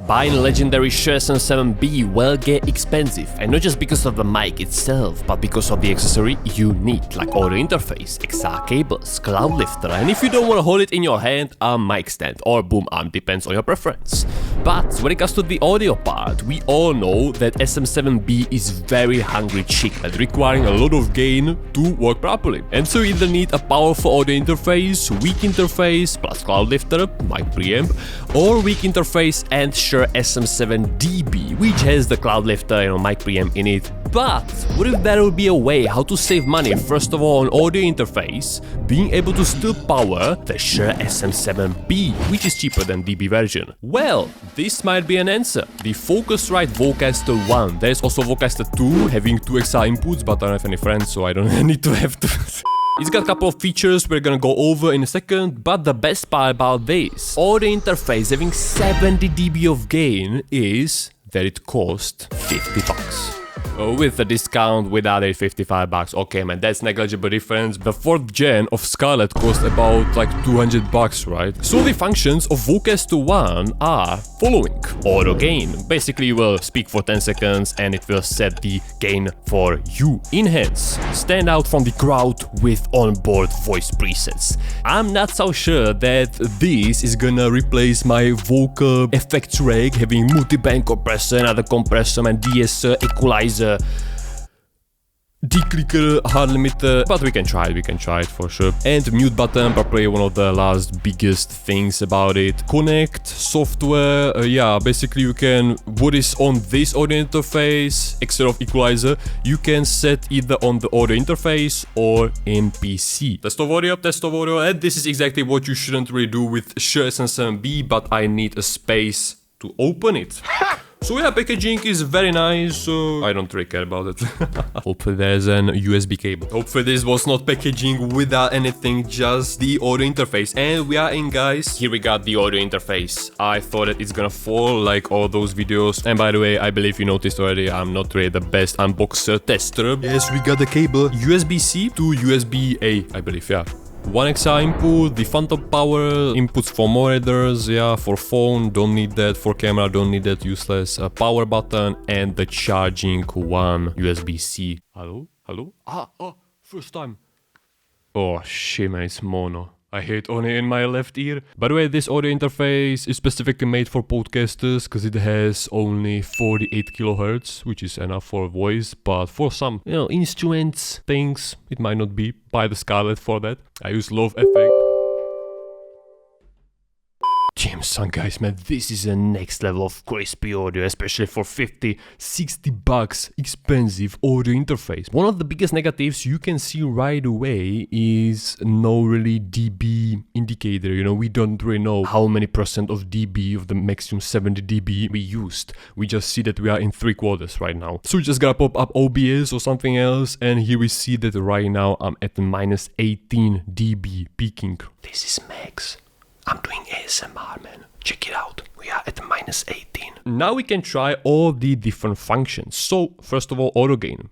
Buying legendary Shure SM7B will get expensive, and not just because of the mic itself, but because of the accessory you need, like audio interface, XR cables, Cloudlifter, and if you don't want to hold it in your hand, a mic stand or boom arm, depends on your preference. But when it comes to the audio part, we all know that SM7B is very hungry chicken, requiring a lot of gain to work properly. And so you either need a powerful audio interface, weak interface, plus Cloudlifter, mic preamp, or weak interface and Shure SM7DB, which has the Cloudlifter and mic preamp in it. But what if there would be a way how to save money, first of all on audio interface, being able to still power the Shure SM7B, which is cheaper than DB version? Well, this might be an answer. The Focusrite Vocaster 1. There's also Vocaster 2, having 2 XR inputs, but I don't have any friends, so I don't need to have to... It's got a couple of features we're gonna go over in a second, but the best part about this audio interface having 70 dB of gain is that it costs $50. With a discount, without it, $55. Okay, man, that's negligible difference. The 4th gen of Scarlett cost about like $200, right? So the functions of Vocaster 1 are following: auto gain. Basically, you will speak for 10 seconds and it will set the gain for you. Enhance. Stand out from the crowd with onboard voice presets. I'm not so sure that this is gonna replace my vocal effects rig having multi-band compressor, another compressor, and de-esser, equalizer, declicker, hard limiter, but we can try it for sure. And mute button, probably one of the last biggest things about it. Connect software, yeah, basically you can, what is on this audio interface, instead of equalizer, you can set either on the audio interface or in PC. Test of audio, and this is exactly what you shouldn't really do with Shure SM7B, but I need a space to open it. So yeah, packaging is very nice, so I don't really care about it. Hopefully there's an USB cable. Hopefully this was not packaging without anything, just the audio interface. And we are in, guys. Here we got the audio interface. I thought that it's gonna fall like all those videos. And by the way, I believe you noticed already, I'm not really the best unboxer tester. Yes, we got the cable. USB-C to USB-A, I believe, yeah. 1 XR input, the phantom power, inputs for monitors, yeah, for phone, don't need that, for camera, don't need that, useless, a power button, and the charging one USB-C. Hello? First time. Oh shit, man, it's mono. I hate only in my left ear. By the way, this audio interface is specifically made for podcasters because it has only 48 kHz, which is enough for voice, but for some, you know, instruments, things, it might not be. Buy the Scarlett for that. I use Love Effect. Jameson, guys, man, this is a next level of crispy audio, especially for $50-60 expensive audio interface. One of the biggest negatives you can see right away is no really dB indicator. You know, we don't really know how many percent of dB of the maximum 70 dB we used. We just see that we are in 3/4 right now. So we just gotta pop up OBS or something else, and here we see that right now I'm at -18 dB peaking. This is max. I'm doing ASMR, man. Check it out. We are at -18. Now we can try all the different functions. So, first of all, auto gain.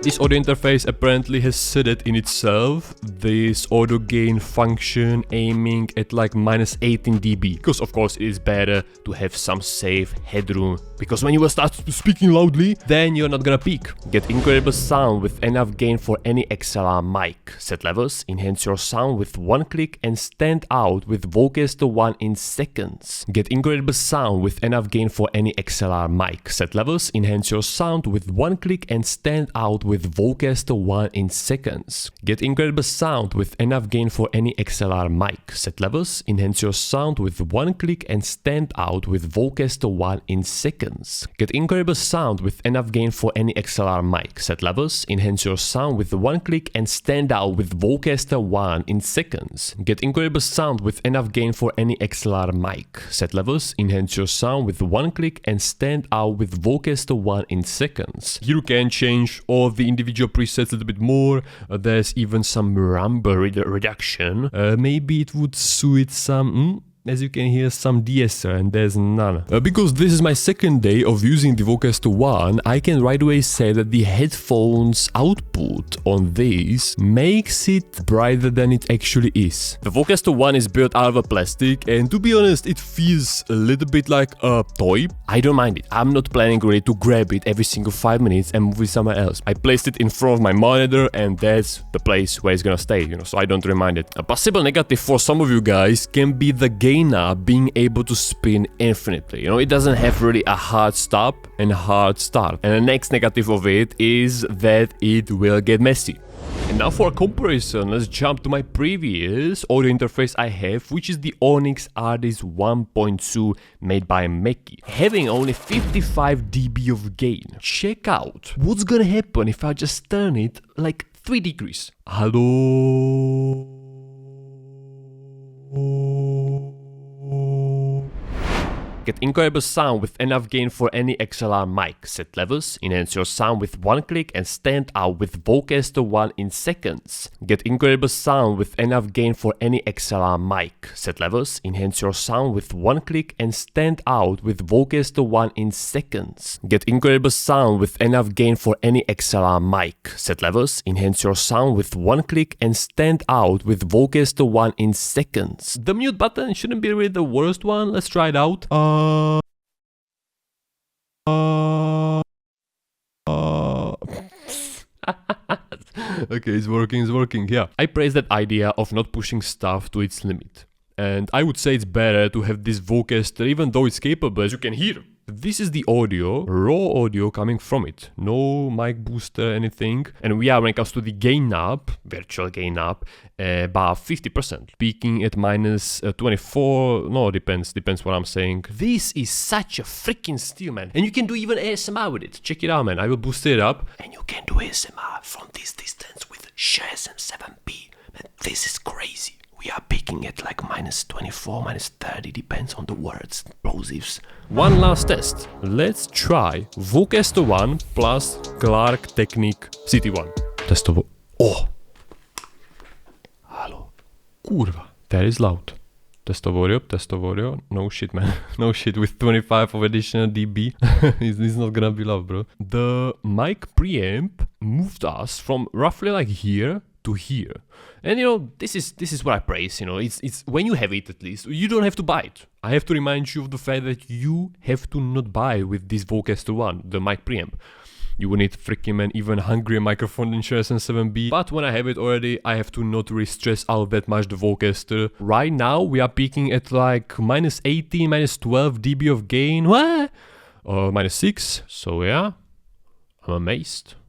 This audio interface apparently has set it in itself, this auto gain function aiming at like -18 dB. Because of course it is better to have some safe headroom. Because when you will start speaking loudly, then you're not gonna peak. Get incredible sound with enough gain for any XLR mic. Set levels, enhance your sound with one click and stand out with Vocaster 1 in seconds. Get incredible sound with enough gain for any XLR mic. Set levels, enhance your sound with one click and stand out with Vocaster 1 in seconds. Get incredible sound with enough gain for any XLR mic. Set levels, enhance your sound with one click and stand out with Vocaster 1 in seconds. Get incredible sound with enough gain for any XLR mic. Set levels, enhance your sound with one click and stand out with Vocaster 1 in seconds. Get incredible sound with enough gain for any XLR mic. Set levels, enhance your sound with one click and stand out with Vocaster 1 in seconds. You can change all the individual presets a little bit more. There's even some rumble reduction. Maybe it would suit some as you can hear, some de-esser, and there's none. Because this is my second day of using the Vocaster 1, I can right away say that the headphones output on this makes it brighter than it actually is. The Vocaster 1 is built out of a plastic, and to be honest, it feels a little bit like a toy. I don't mind it. I'm not planning really to grab it every single 5 minutes and move it somewhere else. I placed it in front of my monitor, and that's the place where it's gonna stay, you know, so I don't remind it. A possible negative for some of you guys can be the gain knob being able to spin infinitely. You know, it doesn't have really a hard stop and a hard start. And the next negative of it is that it will get messy. And now for a comparison, let's jump to my previous audio interface I have, which is the Onyx Artist 1.2 made by Mackie, having only 55 dB of gain. Check out what's gonna happen if I just turn it like 3 degrees. Hello. Get incredible sound with enough gain for any XLR mic. Set levels, enhance your sound with one click and stand out with Vocaster 1 in seconds. Get incredible sound with enough gain for any XLR mic. Set levels, enhance your sound with one click and stand out with Vocaster 1 in seconds. Get incredible sound with enough gain for any XLR mic. Set levels, enhance your sound with one click and stand out with Vocaster 1 in seconds. The mute button shouldn't be really the worst one. Let's try it out. Okay, it's working, yeah. I praise that idea of not pushing stuff to its limit. And I would say it's better to have this Vocaster, even though it's capable, as you can hear. This is the audio, raw audio coming from it. No mic booster, anything. And we are, when it comes to the gain knob, virtual gain knob, about 50%. Peaking at minus 24, no, depends what I'm saying. This is such a freaking steal, man. And you can do even ASMR with it. Check it out, man. I will boost it up. And you can do ASMR from this distance with Shure SM7B. Man, this is crazy. We are peaking at like minus 24, minus 30, depends on the words, plosives. One last test. Let's try Vocaster 1 plus Clark Technic CT1. Testovo. Oh! Hello. Kurva. That is loud. Testovorio. No shit, man. No shit, with 25 of additional dB. It's not gonna be loud, bro. The mic preamp moved us from roughly like here to here. And you know, this is what I praise, you know, it's when you have it, at least you don't have to buy it. I have to remind you of the fact that you have to not buy with this Vocaster 1, the mic preamp. You will need freaking an even hungrier microphone than Shure SM7B, but when I have it already, I have to not really stress out that much the Vocaster. Right now, we are peaking at like minus 18, minus 12 dB of gain, what? Minus 6, so yeah, I'm amazed.